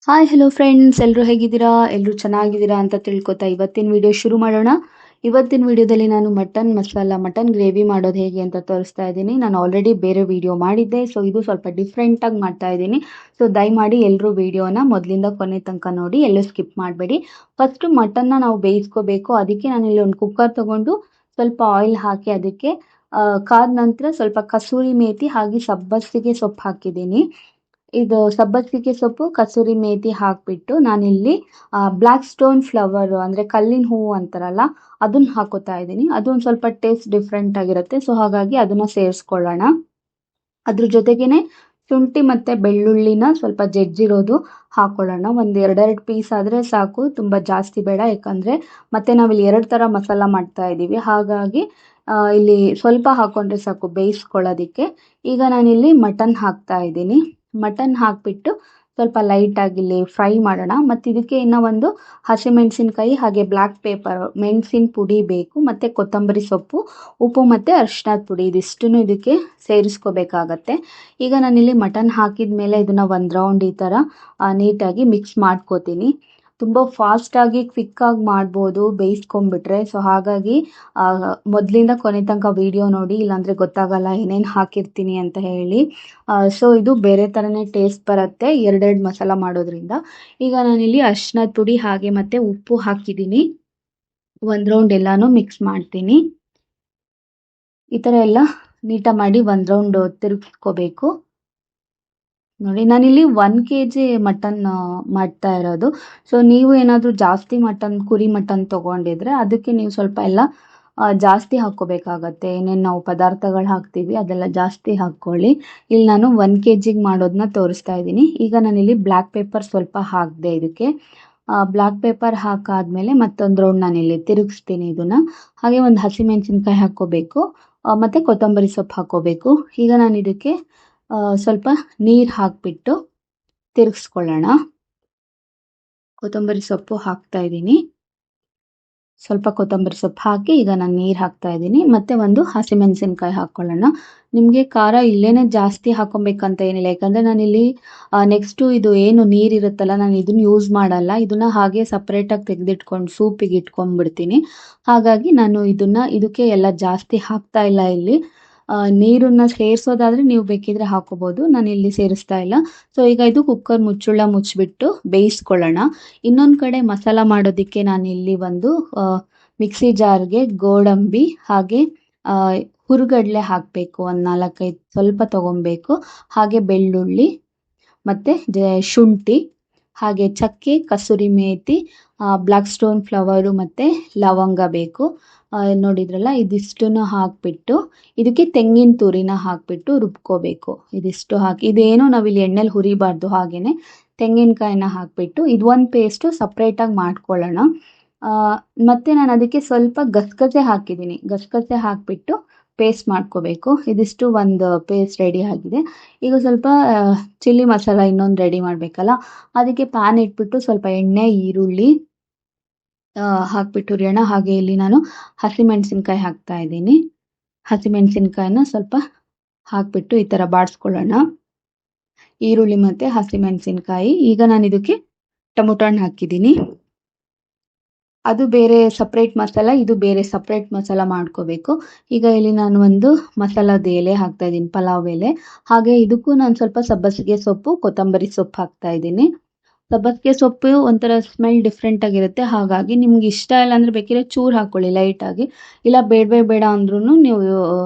Hi hello friends, ಎಲ್ಲರೂ ಹೇಗಿದ್ದೀರಾ? ಎಲ್ಲರೂ ಚೆನ್ನಾಗಿದ್ದೀರಾ ಅಂತ ತಿಳ್ಕೊತಾ ಇವತ್ತಿನ ವಿಡಿಯೋ ಶುರು ಮಾಡೋಣ. ಇವತ್ತಿನ ವಿಡಿಯೋದಲ್ಲಿ ನಾನು ಮಟನ್ ಗ್ರೇವಿ ಮಾಡೋದು ಹೇಗೆ ಅಂತ ತೋರಿಸ್ತಾ ಇದ್ದೀನಿ. ನಾನು ಆಲ್ರೆಡಿ ಬೇರೆ ವಿಡಿಯೋ ಮಾಡಿದ್ದೆ, ಸೊ ಇದು ಸ್ವಲ್ಪ ಡಿಫ್ರೆಂಟಾಗಿ ಮಾಡ್ತಾ ಇದ್ದೀನಿ. ಸೊ ದಯಮಾಡಿ ಎಲ್ಲರೂ ವಿಡಿಯೋನ ಮೊದಲಿಂದ ಕೊನೆ ತನಕ ನೋಡಿ, ಎಲ್ಲೂ ಸ್ಕಿಪ್ ಮಾಡಬೇಡಿ. ಫಸ್ಟು ಮಟನ್ನ ನಾವು ಬೇಯಿಸ್ಕೋಬೇಕು. ಅದಕ್ಕೆ ನಾನಿಲ್ಲಿ ಒಂದು ಕುಕ್ಕರ್ ತೊಗೊಂಡು ಸ್ವಲ್ಪ ಆಯಿಲ್ ಹಾಕಿ ಅದಕ್ಕೆ ಕಾದ ನಂತರ ಸ್ವಲ್ಪ ಕಸೂರಿ ಮೇಥಿ ಹಾಗೆ ಸಬ್ಬಸಿಗೆ ಸೊಪ್ಪು ಹಾಕಿದ್ದೀನಿ. ಇದು ಸಬ್ಬಸಿಗೆ ಸೊಪ್ಪು, ಕಸೂರಿ ಮೇಥಿ ಹಾಕಿಬಿಟ್ಟು ನಾನಿಲ್ಲಿ ಬ್ಲ್ಯಾಕ್ ಸ್ಟೋನ್ ಫ್ಲವರ್ ಅಂದರೆ ಕಲ್ಲಿನ ಹೂವು ಅಂತಾರಲ್ಲ, ಅದನ್ನು ಹಾಕೋತಾ ಇದ್ದೀನಿ. ಅದೊಂದು ಸ್ವಲ್ಪ ಟೇಸ್ಟ್ ಡಿಫ್ರೆಂಟ್ ಆಗಿರುತ್ತೆ, ಸೊ ಹಾಗಾಗಿ ಅದನ್ನು ಸೇರಿಸ್ಕೊಳ್ಳೋಣ. ಅದ್ರ ಜೊತೆಗೇನೆ ಶುಂಠಿ ಮತ್ತು ಬೆಳ್ಳುಳ್ಳಿನ ಸ್ವಲ್ಪ ಜಜ್ಜಿರೋದು ಹಾಕೊಳ್ಳೋಣ. ಒಂದು ಎರಡೆರಡು ಪೀಸ್ ಆದರೆ ಸಾಕು, ತುಂಬ ಜಾಸ್ತಿ ಬೇಡ. ಯಾಕಂದರೆ ಮತ್ತೆ ನಾವಿಲ್ಲಿ ಎರಡು ಥರ ಮಸಾಲ ಮಾಡ್ತಾ ಇದ್ದೀವಿ, ಹಾಗಾಗಿ ಇಲ್ಲಿ ಸ್ವಲ್ಪ ಹಾಕ್ಕೊಂಡ್ರೆ ಸಾಕು ಬೇಯಿಸ್ಕೊಳ್ಳೋದಕ್ಕೆ. ಈಗ ನಾನಿಲ್ಲಿ ಮಟನ್ ಹಾಕ್ತಾ ಇದ್ದೀನಿ. ಮಟನ್ ಹಾಕಿಬಿಟ್ಟು ಸ್ವಲ್ಪ ಲೈಟಾಗಿ ಇಲ್ಲಿ ಫ್ರೈ ಮಾಡೋಣ. ಮತ್ತು ಇದಕ್ಕೆ ಇನ್ನೂ ಒಂದು ಹಸಿಮೆಣಸಿನ್ಕಾಯಿ ಹಾಗೆ ಬ್ಲ್ಯಾಕ್ ಪೇಪರ್, ಮೆಣಸಿನ ಪುಡಿ ಬೇಕು, ಮತ್ತು ಕೊತ್ತಂಬರಿ ಸೊಪ್ಪು, ಉಪ್ಪು ಮತ್ತು ಅರಿಶಿಣದ ಪುಡಿ, ಇದಿಷ್ಟನ್ನು ಇದಕ್ಕೆ ಸೇರಿಸ್ಕೋಬೇಕಾಗತ್ತೆ. ಈಗ ನಾನಿಲ್ಲಿ ಮಟನ್ ಹಾಕಿದ ಮೇಲೆ ಇದನ್ನು ಒಂದು ರೌಂಡ್ ಈ ಥರ ನೀಟಾಗಿ ಮಿಕ್ಸ್ ಮಾಡ್ಕೋತೀನಿ. ತುಂಬ ಫಾಸ್ಟಾಗಿ ಕ್ವಿಕ್ಕಾಗಿ ಮಾಡ್ಬೋದು ಬೇಯಿಸ್ಕೊಂಬಿಟ್ರೆ. ಸೊ ಹಾಗಾಗಿ ಮೊದಲಿಂದ ಕೊನೆ ತನಕ ವಿಡಿಯೋ ನೋಡಿ, ಇಲ್ಲಾಂದರೆ ಗೊತ್ತಾಗಲ್ಲ ಏನೇನು ಹಾಕಿರ್ತೀನಿ ಅಂತ ಹೇಳಿ. ಸೊ ಇದು ಬೇರೆ ಥರನೇ ಟೇಸ್ಟ್ ಬರುತ್ತೆ ಎರಡೆರಡು ಮಸಾಲ ಮಾಡೋದ್ರಿಂದ. ಈಗ ನಾನಿಲ್ಲಿ ಅರಿಶಿಣದ ಪುಡಿ ಹಾಗೆ ಮತ್ತು ಉಪ್ಪು ಹಾಕಿದ್ದೀನಿ. ಒಂದು ರೌಂಡ್ ಎಲ್ಲನೂ ಮಿಕ್ಸ್ ಮಾಡ್ತೀನಿ. ಈ ಥರ ಎಲ್ಲ ನೀಟಾಗಿ ಮಾಡಿ ಒಂದು ರೌಂಡ್ ತಿರುಗಿಸ್ಕೋಬೇಕು. ನೋಡಿ, ನಾನಿಲ್ಲಿ 1 kg ಮಟನ್ ಮಾಡ್ತಾ ಇರೋದು. ಸೊ ನೀವು ಏನಾದರೂ ಜಾಸ್ತಿ ಕುರಿ ಮಟನ್ ತೊಗೊಂಡಿದ್ರೆ ಅದಕ್ಕೆ ನೀವು ಸ್ವಲ್ಪ ಎಲ್ಲ ಜಾಸ್ತಿ ಹಾಕ್ಕೋಬೇಕಾಗತ್ತೆ. ಏನೇನು ನಾವು ಪದಾರ್ಥಗಳು ಹಾಕ್ತೀವಿ ಅದೆಲ್ಲ ಜಾಸ್ತಿ ಹಾಕ್ಕೊಳ್ಳಿ. ಇಲ್ಲಿ ನಾನು 1 kg ಮಾಡೋದನ್ನ ತೋರಿಸ್ತಾ ಇದ್ದೀನಿ. ಈಗ ನಾನಿಲ್ಲಿ ಬ್ಲ್ಯಾಕ್ ಪೇಪರ್ ಸ್ವಲ್ಪ ಹಾಕಿದೆ ಇದಕ್ಕೆ. ಬ್ಲ್ಯಾಕ್ ಪೇಪರ್ ಹಾಕಾದ್ಮೇಲೆ ಮತ್ತೊಂದು ರೌಂಡ್ ನಾನಿಲ್ಲಿ ತಿರುಗಿಸ್ತೀನಿ ಇದನ್ನು. ಹಾಗೆ ಒಂದು ಹಸಿಮೆಣಸಿನ್ಕಾಯಿ ಹಾಕ್ಕೋಬೇಕು, ಮತ್ತು ಕೊತ್ತಂಬರಿ ಸೊಪ್ಪು ಹಾಕ್ಕೋಬೇಕು. ಈಗ ನಾನು ಇದಕ್ಕೆ ಸ್ವಲ್ಪ ನೀರು ಹಾಕಿಬಿಟ್ಟು ತಿರುಗಿಸ್ಕೊಳ್ಳೋಣ. ಕೊತ್ತಂಬರಿ ಸೊಪ್ಪು ಹಾಕ್ತಾ ಇದ್ದೀನಿ. ಸ್ವಲ್ಪ ಕೊತ್ತಂಬರಿ ಸೊಪ್ಪು ಹಾಕಿ ಈಗ ನಾನು ನೀರು ಹಾಕ್ತಾ ಇದ್ದೀನಿ. ಮತ್ತು ಒಂದು ಹಸಿಮೆಣಸಿನ್ಕಾಯಿ ಹಾಕ್ಕೊಳ್ಳೋಣ. ನಿಮಗೆ ಖಾರ ಇಲ್ಲೇ ಜಾಸ್ತಿ ಹಾಕ್ಕೊಬೇಕಂತ ಏನಿಲ್ಲ, ಯಾಕಂದರೆ ನಾನಿಲ್ಲಿ ನೆಕ್ಸ್ಟು ಇದು ಏನು ನೀರಿರುತ್ತಲ್ಲ, ನಾನು ಇದನ್ನು ಯೂಸ್ ಮಾಡಲ್ಲ. ಇದನ್ನು ಹಾಗೆ ಸಪ್ರೇಟಾಗಿ ತೆಗೆದಿಟ್ಕೊಂಡು ಸೂಪಿಗೆ ಇಟ್ಕೊಂಡ್ಬಿಡ್ತೀನಿ. ಹಾಗಾಗಿ ನಾನು ಇದಕ್ಕೆ ಎಲ್ಲ ಜಾಸ್ತಿ ಹಾಕ್ತಾ ಇಲ್ಲ. ಇಲ್ಲಿ ನೀರನ್ನು ಸೇರಿಸೋದಾದರೆ ನೀವು ಬೇಕಿದ್ರೆ ಹಾಕೋಬೋದು, ನಾನು ಇಲ್ಲಿ ಸೇರಿಸ್ತಾ ಇಲ್ಲ. ಸೊ ಈಗ ಇದು ಕುಕ್ಕರ್ ಮುಚ್ಚಿಬಿಟ್ಟು ಬೇಯಿಸ್ಕೊಳ್ಳೋಣ. ಇನ್ನೊಂದು ಕಡೆ ಮಸಾಲ ಮಾಡೋದಕ್ಕೆ ನಾನಿಲ್ಲಿ ಒಂದು ಮಿಕ್ಸಿ ಜಾರ್ಗೆ ಗೋಡಂಬಿ ಹಾಗೆ ಹುರುಗಡಲೆ ಹಾಕಬೇಕು. ಒಂದು 4-5 ಸ್ವಲ್ಪ ತೊಗೊಬೇಕು. ಹಾಗೆ ಬೆಳ್ಳುಳ್ಳಿ ಮತ್ತು ಶುಂಠಿ ಹಾಗೆ ಚಕ್ಕೆ, kasuri methi, black stone flower ಮತ್ತು ಲವಂಗ ಬೇಕು. ನೋಡಿದ್ರಲ್ಲ, ಇದಿಷ್ಟನ್ನು ಹಾಕಿಬಿಟ್ಟು ಇದಕ್ಕೆ ತೆಂಗಿನ ತುರಿನ ಹಾಕಿಬಿಟ್ಟು ರುಬ್ಕೋಬೇಕು. ಇದಿಷ್ಟು ಹಾಕಿ, ಇದೇನು ನಾವಿಲ್ಲಿ ಎಣ್ಣೆಲಿ ಹುರಿಬಾರ್ದು, ಹಾಗೆಯೇ ತೆಂಗಿನಕಾಯಿನ ಹಾಕಿಬಿಟ್ಟು ಇದು ಒಂದು ಪೇಸ್ಟು ಸಪ್ರೇಟಾಗಿ ಮಾಡ್ಕೊಳ್ಳೋಣ. ಮತ್ತು ನಾನು ಅದಕ್ಕೆ ಸ್ವಲ್ಪ ಗಸಗಸೆ ಹಾಕಿದ್ದೀನಿ. ಗಸಗಸೆ ಹಾಕಿಬಿಟ್ಟು ಪೇಸ್ಟ್ ಮಾಡ್ಕೋಬೇಕು. ಇದಿಷ್ಟು ಒಂದು ಪೇಸ್ಟ್ ರೆಡಿ ಆಗಿದೆ. ಈಗ ಸ್ವಲ್ಪ ಚಿಲ್ಲಿ ಮಸಾಲ ಇನ್ನೊಂದು ರೆಡಿ ಮಾಡಬೇಕಲ್ಲ, ಅದಕ್ಕೆ ಪ್ಯಾನ್ ಇಟ್ಬಿಟ್ಟು ಸ್ವಲ್ಪ ಎಣ್ಣೆ, ಈರುಳ್ಳಿ ಹಾಕಿಬಿಟ್ಟು ಹುರಿಯೋಣ. ಹಾಗೆ ಇಲ್ಲಿ ನಾನು ಹಸಿಮೆಣಸಿನ್ಕಾಯಿ ಹಾಕ್ತಾ ಇದ್ದೀನಿ. ಹಸಿಮೆಣಸಿನ್ಕಾಯಿನ ಸ್ವಲ್ಪ ಹಾಕಿಬಿಟ್ಟು ಈ ಥರ ಬಾಡಿಸ್ಕೊಳ್ಳೋಣ. ಈರುಳ್ಳಿ ಮತ್ತು ಹಸಿಮೆಣಸಿನ್ಕಾಯಿ. ಈಗ ನಾನು ಇದಕ್ಕೆ ಟೊಮೊಟೊ ಹಣ್ಣು ಹಾಕಿದ್ದೀನಿ. ಅದು ಬೇರೆ ಸಪ್ರೇಟ್ ಮಸಾಲ, ಇದು ಬೇರೆ ಸಪ್ರೇಟ್ ಮಸಾಲ ಮಾಡ್ಕೋಬೇಕು. ಈಗ ಇಲ್ಲಿ ನಾನು ಒಂದು ಮಸಾಲದ ಎಲೆ ಹಾಕ್ತಾ ಇದ್ದೀನಿ, ಪಲಾವ್ ಎಲೆ. ಹಾಗೆ ಇದಕ್ಕೂ ನಾನು ಸ್ವಲ್ಪ ಸಬ್ಬಸಿಗೆ ಸೊಪ್ಪು, ಕೊತ್ತಂಬರಿ ಸೊಪ್ಪು ಹಾಕ್ತಾ ಇದ್ದೀನಿ. ಸಬ್ಬಸಿಗೆ ಸೊಪ್ಪು ಒಂಥರ ಸ್ಮೆಲ್ ಡಿಫ್ರೆಂಟ್ ಆಗಿರುತ್ತೆ, ಹಾಗಾಗಿ ನಿಮ್ಗೆ ಇಷ್ಟ ಇಲ್ಲ ಅಂದರೆ ಬೇಕಿದ್ರೆ ಚೂರು ಹಾಕ್ಕೊಳ್ಳಿ ಲೈಟಾಗಿ. ಇಲ್ಲ ಬೇಡ ಅಂದ್ರೂ ನೀವು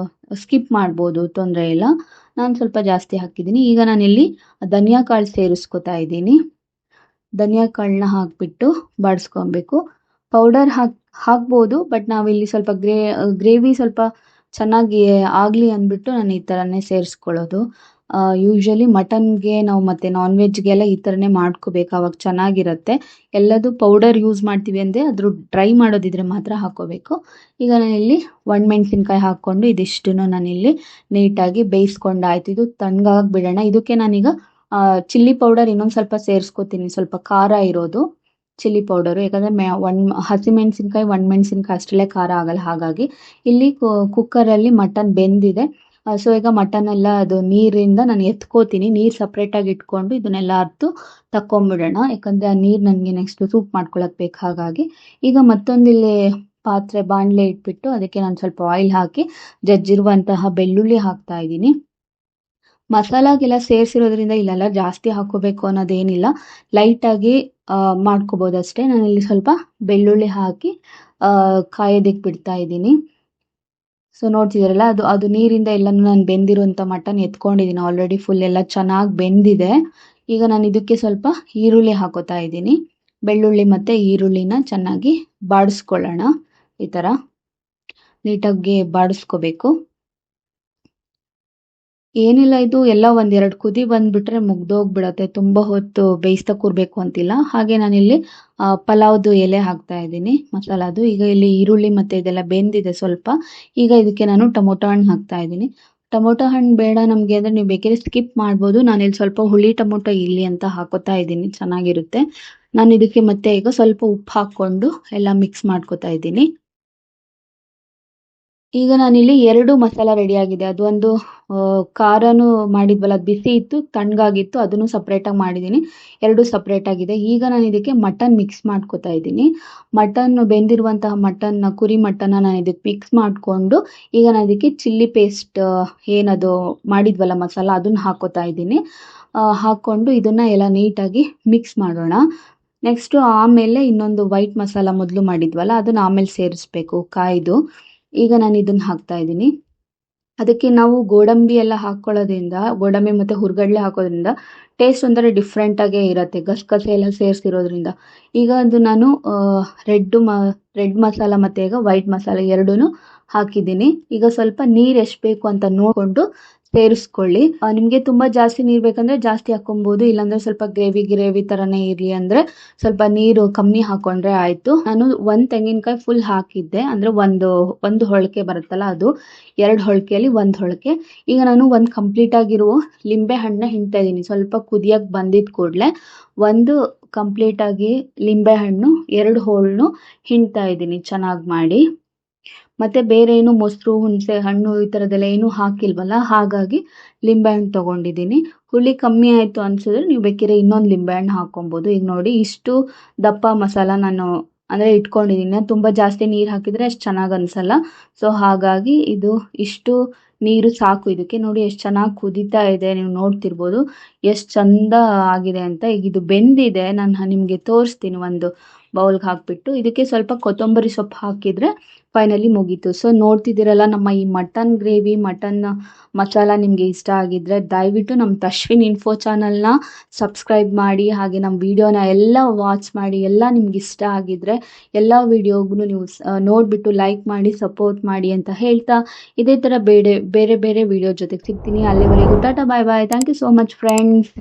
ಸ್ಕಿಪ್ ಮಾಡ್ಬೋದು, ತೊಂದರೆ ಇಲ್ಲ. ನಾನು ಸ್ವಲ್ಪ ಜಾಸ್ತಿ ಹಾಕಿದ್ದೀನಿ. ಈಗ ನಾನಿಲ್ಲಿ ಧನಿಯಾ ಕಾಳು ಸೇರಿಸ್ಕೊತಾ ಇದ್ದೀನಿ. ಧನಿಯಾ ಕಾಳನ್ನ ಹಾಕಿಬಿಟ್ಟು ಬಾಡಿಸ್ಕೊಬೇಕು. ಪೌಡರ್ ಹಾಕ್ಬೋದು, ಬಟ್ ನಾವಿಲ್ಲಿ ಸ್ವಲ್ಪ ಗ್ರೇವಿ ಸ್ವಲ್ಪ ಚೆನ್ನಾಗಿ ಆಗಲಿ ಅಂದ್ಬಿಟ್ಟು ನಾನು ಈ ಥರನೇ ಸೇರಿಸ್ಕೊಳ್ಳೋದು. ಯೂಶ್ವಲಿ ಮಟನ್ಗೆ ನಾವು ಮತ್ತು ನಾನ್ ವೆಜ್ಗೆಲ್ಲ ಈ ಥರನೇ ಮಾಡ್ಕೋಬೇಕು, ಅವಾಗ ಚೆನ್ನಾಗಿರುತ್ತೆ. ಎಲ್ಲದೂ ಪೌಡರ್ ಯೂಸ್ ಮಾಡ್ತೀವಿ ಅಂದರೆ ಅದ್ರ ಡ್ರೈ ಮಾಡೋದಿದ್ರೆ ಮಾತ್ರ ಹಾಕ್ಕೋಬೇಕು. ಈಗ ನಾನಿಲ್ಲಿ ಒಣಮೆಣ್ಸಿನ್ಕಾಯಿ ಹಾಕ್ಕೊಂಡು ಇದಿಷ್ಟನ್ನು ನಾನಿಲ್ಲಿ ನೀಟಾಗಿ ಬೇಯಿಸ್ಕೊಂಡಾಯ್ತು. ಇದು ತಣ್ಣಗಾಗಿ ಬಿಡೋಣ. ಇದಕ್ಕೆ ನಾನೀಗ ಚಿಲ್ಲಿ ಪೌಡರ್ ಇನ್ನೊಂದು ಸ್ವಲ್ಪ ಸೇರಿಸ್ಕೋತೀನಿ, ಸ್ವಲ್ಪ ಖಾರ ಇರೋದು ಚಿಲ್ಲಿ ಪೌಡರು. ಯಾಕಂದರೆ ಹಸಿಮೆಣಸಿನ್ಕಾಯಿ, ಒಣಮೆಣ್ಸಿನ್ಕಾಯಿ ಅಷ್ಟರಲ್ಲೇ ಖಾರ ಆಗಲ್ಲ. ಹಾಗಾಗಿ ಇಲ್ಲಿ ಕುಕ್ಕರಲ್ಲಿ ಮಟನ್ ಬೆಂದಿದೆ. ಸೊ ಈಗ ಮಟನ್ ಎಲ್ಲ ಅದು ನೀರಿಂದ ನಾನು ಎತ್ಕೋತೀನಿ. ನೀರು ಸಪ್ರೇಟಾಗಿ ಇಟ್ಕೊಂಡು ಇದನ್ನೆಲ್ಲ ಅರ್ದು ತಕ್ಕೊಂಬಿಡೋಣ. ಯಾಕಂದರೆ ಆ ನೀರು ನನಗೆ ನೆಕ್ಸ್ಟ್ ಸೂಪ್ ಮಾಡ್ಕೊಳಕ್ಕೆ ಬೇಕು. ಹಾಗಾಗಿ ಈಗ ಮತ್ತೊಂದಿಲ್ಲಿ ಪಾತ್ರೆ ಬಾಣಲೆ ಇಟ್ಬಿಟ್ಟು ಅದಕ್ಕೆ ನಾನು ಸ್ವಲ್ಪ ಆಯಿಲ್ ಹಾಕಿ ಜಜ್ಜಿರುವಂತಹ ಬೆಳ್ಳುಳ್ಳಿ ಹಾಕ್ತಾ ಇದ್ದೀನಿ. ಮಸಾಲಾಗೆಲ್ಲ ಸೇರಿಸಿರೋದ್ರಿಂದ ಇಲ್ಲೆಲ್ಲ ಜಾಸ್ತಿ ಹಾಕೋಬೇಕು ಅನ್ನೋದೇನಿಲ್ಲ, ಲೈಟಾಗಿ ಮಾಡ್ಕೋಬೋದಷ್ಟೇ. ನಾನಿಲ್ಲಿ ಸ್ವಲ್ಪ ಬೆಳ್ಳುಳ್ಳಿ ಹಾಕಿ ಕಾಯೋದಕ್ಕೆ ಬಿಡ್ತಾ ಇದ್ದೀನಿ. ಸೊ ನೋಡ್ತಿದ್ದೀರಲ್ಲ, ಅದು ನೀರಿಂದ ಎಲ್ಲನೂ ನಾನು ಬೆಂದಿರುವಂಥ ಮಟನ್ ಎತ್ಕೊಂಡಿದ್ದೀನಿ ಆಲ್ರೆಡಿ. ಫುಲ್ ಎಲ್ಲ ಚೆನ್ನಾಗಿ ಬೆಂದಿದೆ. ಈಗ ನಾನು ಇದಕ್ಕೆ ಸ್ವಲ್ಪ ಈರುಳ್ಳಿ ಹಾಕೋತಾ ಇದ್ದೀನಿ. ಬೆಳ್ಳುಳ್ಳಿ ಮತ್ತು ಈರುಳ್ಳಿನ ಚೆನ್ನಾಗಿ ಬಾಡಿಸ್ಕೊಳ್ಳೋಣ. ಈ ಥರ ನೀಟಾಗಿ ಬಾಡಿಸ್ಕೋಬೇಕು. ಏನಿಲ್ಲ, ಇದು ಎಲ್ಲ ಒಂದೆರಡು ಕುದಿ ಬಂದುಬಿಟ್ರೆ ಮುಗ್ದೋಗ್ಬಿಡತ್ತೆ. ತುಂಬ ಹೊತ್ತು ಬೇಯಿಸ್ತಾ ಕೂರಬೇಕು ಅಂತಿಲ್ಲ. ಹಾಗೆ ನಾನಿಲ್ಲಿ ಪಲಾವ್ದು ಎಲೆ ಹಾಕ್ತಾ ಇದ್ದೀನಿ, ಮಸಾಲಾದು. ಈಗ ಇಲ್ಲಿ ಈರುಳ್ಳಿ ಮತ್ತು ಇದೆಲ್ಲ ಬೆಂದಿದೆ ಸ್ವಲ್ಪ. ಈಗ ಇದಕ್ಕೆ ನಾನು ಟೊಮೊಟೊ ಹಣ್ಣು ಹಾಕ್ತಾ ಇದ್ದೀನಿ. ಟೊಮೊಟೊ ಹಣ್ಣು ಬೇಡ ನಮಗೆ ಅಂದರೆ ನೀವು ಬೇಕಾದ್ರೆ ಸ್ಕಿಪ್ ಮಾಡ್ಬೋದು. ನಾನಿಲ್ಲಿ ಸ್ವಲ್ಪ ಹುಳಿ ಟೊಮೊಟೊ ಇಲ್ಲಿ ಅಂತ ಹಾಕೋತಾ ಇದ್ದೀನಿ, ಚೆನ್ನಾಗಿರುತ್ತೆ. ನಾನು ಇದಕ್ಕೆ ಮತ್ತೆ ಈಗ ಸ್ವಲ್ಪ ಉಪ್ಪು ಹಾಕ್ಕೊಂಡು ಎಲ್ಲ ಮಿಕ್ಸ್ ಮಾಡ್ಕೋತಾ ಇದ್ದೀನಿ. ಈಗ ನಾನಿಲ್ಲಿ 2 ಮಸಾಲ ರೆಡಿಯಾಗಿದೆ. ಅದು ಒಂದು ಖಾರನೂ ಮಾಡಿದ್ವಲ್ಲ, ಅದು ಬಿಸಿ ಇತ್ತು, ತಣ್ಣಗಾಗಿತ್ತು, ಅದನ್ನು ಸಪ್ರೇಟಾಗಿ ಮಾಡಿದ್ದೀನಿ. 2 ಸಪ್ರೇಟಾಗಿದೆ. ಈಗ ನಾನು ಇದಕ್ಕೆ ಮಟನ್ ಮಿಕ್ಸ್ ಮಾಡ್ಕೋತಾ ಇದ್ದೀನಿ. ಬೆಂದಿರುವಂತಹ ಕುರಿ ಮಟನ್ನ ನಾನು ಇದಕ್ಕೆ ಮಿಕ್ಸ್ ಮಾಡಿಕೊಂಡು ಈಗ ನಾನು ಇದಕ್ಕೆ ಚಿಲ್ಲಿ ಪೇಸ್ಟ್ ಏನದು ಮಾಡಿದ್ವಲ್ಲ ಮಸಾಲ, ಅದನ್ನು ಹಾಕೋತಾ ಇದ್ದೀನಿ. ಹಾಕ್ಕೊಂಡು ಇದನ್ನು ಎಲ್ಲ ನೀಟಾಗಿ ಮಿಕ್ಸ್ ಮಾಡೋಣ. ನೆಕ್ಸ್ಟು ಆಮೇಲೆ ಇನ್ನೊಂದು ವೈಟ್ ಮಸಾಲ ಮೊದಲು ಮಾಡಿದ್ವಲ್ಲ, ಅದನ್ನು ಆಮೇಲೆ ಸೇರಿಸ್ಬೇಕು, ಕಾಯ್ದು. ಈಗ ನಾನು ಇದನ್ನು ಹಾಕ್ತಾ ಇದ್ದೀನಿ. ಅದಕ್ಕೆ ನಾವು ಗೋಡಂಬಿ ಎಲ್ಲ ಹಾಕ್ಕೊಳ್ಳೋದ್ರಿಂದ, ಗೋಡಂಬಿ ಮತ್ತು ಹುರ್ಗಡ್ಲೆ ಹಾಕೋದ್ರಿಂದ ಟೇಸ್ಟ್ ಒಂಥರ ಡಿಫ್ರೆಂಟಾಗೇ ಇರುತ್ತೆ, ಗಸಗಸೆ ಎಲ್ಲ ಸೇರಿಸಿರೋದ್ರಿಂದ. ಈಗ ಅದು ನಾನು ರೆಡ್ ಮಸಾಲ ಮತ್ತು ಈಗ ವೈಟ್ ಮಸಾಲ ಎರಡೂ ಹಾಕಿದ್ದೀನಿ. ಈಗ ಸ್ವಲ್ಪ ನೀರು ಎಷ್ಟು ಬೇಕು ಅಂತ ನೋಡಿಕೊಂಡು ಸೇರಿಸ್ಕೊಳ್ಳಿ. ನಿಮಗೆ ತುಂಬ ಜಾಸ್ತಿ ನೀರು ಬೇಕಂದರೆ ಜಾಸ್ತಿ ಹಾಕ್ಕೊಬೋದು, ಇಲ್ಲಾಂದರೆ ಸ್ವಲ್ಪ ಗ್ರೇವಿ ಥರನೇ ಇರಲಿ ಅಂದರೆ ಸ್ವಲ್ಪ ನೀರು ಕಮ್ಮಿ ಹಾಕ್ಕೊಂಡ್ರೆ ಆಯಿತು. ನಾನು 1 ತೆಂಗಿನಕಾಯಿ ಫುಲ್ ಹಾಕಿದ್ದೆ, ಅಂದರೆ ಒಂದು ಹೊಳಕೆ ಬರುತ್ತಲ್ಲ ಅದು, 2 ಹೊಳಕೆಯಲ್ಲಿ 1 ಹೊಳಕೆ. ಈಗ ನಾನು ಒಂದು ಕಂಪ್ಲೀಟಾಗಿರುವ ಲಿಂಬೆ ಹಣ್ಣನ್ನ ಹಿಂಡ್ತಾ ಇದ್ದೀನಿ. ಸ್ವಲ್ಪ ಕುದಿಯೋಕ್ಕೆ ಬಂದಿದ್ದ ಕೂಡಲೇ ಒಂದು ಕಂಪ್ಲೀಟಾಗಿ ಲಿಂಬೆ ಹಣ್ಣು 2 ಹೋಳನ್ನು ಹಿಂಡ್ತಾ ಇದ್ದೀನಿ ಚೆನ್ನಾಗಿ ಮಾಡಿ. ಮತ್ತು ಬೇರೆ ಏನು ಮೊಸರು, ಹುಣಸೆ ಹಣ್ಣು ಈ ಥರದ್ದೆಲ್ಲ ಏನೂ ಹಾಕಿಲ್ವಲ್ಲ, ಹಾಗಾಗಿ ಲಿಂಬೆಹಣ್ಣು ತೊಗೊಂಡಿದ್ದೀನಿ. ಹುಳಿ ಕಮ್ಮಿ ಆಯಿತು ಅನಿಸಿದ್ರೆ ನೀವು ಬೇಕಿದ್ರೆ ಇನ್ನೊಂದು ಲಿಂಬೆಹಣ್ಣು ಹಾಕ್ಕೊಬೋದು. ಈಗ ನೋಡಿ, ಇಷ್ಟು ದಪ್ಪ ಮಸಾಲ ನಾನು ಅಂದರೆ ಇಟ್ಕೊಂಡಿದ್ದೀನಿ. ತುಂಬ ಜಾಸ್ತಿ ನೀರು ಹಾಕಿದರೆ ಅಷ್ಟು ಚೆನ್ನಾಗಿ ಅನಿಸಲ್ಲ. ಸೊ ಹಾಗಾಗಿ ಇಷ್ಟು ನೀರು ಸಾಕು ಇದಕ್ಕೆ. ನೋಡಿ ಎಷ್ಟು ಚೆನ್ನಾಗಿ ಕುದೀತಾ ಇದೆ, ನೀವು ನೋಡ್ತಿರ್ಬೋದು ಎಷ್ಟು ಚಂದ ಆಗಿದೆ ಅಂತ. ಈಗ ಇದು ಬೆಂದಿದೆ, ನಾನು ನಿಮಗೆ ತೋರಿಸ್ತೀನಿ ಒಂದು ಬೌಲ್ಗೆ ಹಾಕಿಬಿಟ್ಟು. ಇದಕ್ಕೆ ಸ್ವಲ್ಪ ಕೊತ್ತಂಬರಿ ಸೊಪ್ಪು ಹಾಕಿದರೆ ಫೈನಲಿ ಮುಗೀತು. ಸೊ ನೋಡ್ತಿದ್ದೀರಲ್ಲ, ನಮ್ಮ ಈ ಮಟನ್ ಗ್ರೇವಿ, ಮಟನ್ ಮಸಾಲ ನಿಮಗೆ ಇಷ್ಟ ಆಗಿದ್ದರೆ ದಯವಿಟ್ಟು ನಮ್ಮ ತಶ್ವಿನ್ ಇನ್ಫೋ ಚಾನಲ್ನ ಸಬ್ಸ್ಕ್ರೈಬ್ ಮಾಡಿ. ಹಾಗೆ ನಮ್ಮ ವಿಡಿಯೋನ ಎಲ್ಲ ವಾಚ್ ಮಾಡಿ. ಎಲ್ಲ ನಿಮ್ಗೆ ಇಷ್ಟ ಆಗಿದ್ದರೆ ಎಲ್ಲ ವಿಡಿಯೋಗೂ ನೀವು ನೋಡಿಬಿಟ್ಟು ಲೈಕ್ ಮಾಡಿ, ಸಪೋರ್ಟ್ ಮಾಡಿ ಅಂತ ಹೇಳ್ತಾ, ಇದೇ ಥರ ಬೇರೆ ಬೇರೆ ವಿಡಿಯೋ ಜೊತೆಗೆ ಸಿಗ್ತೀನಿ. ಅಲ್ಲಿವರೆಗೂ tata, bye bye. Thank you so much friends.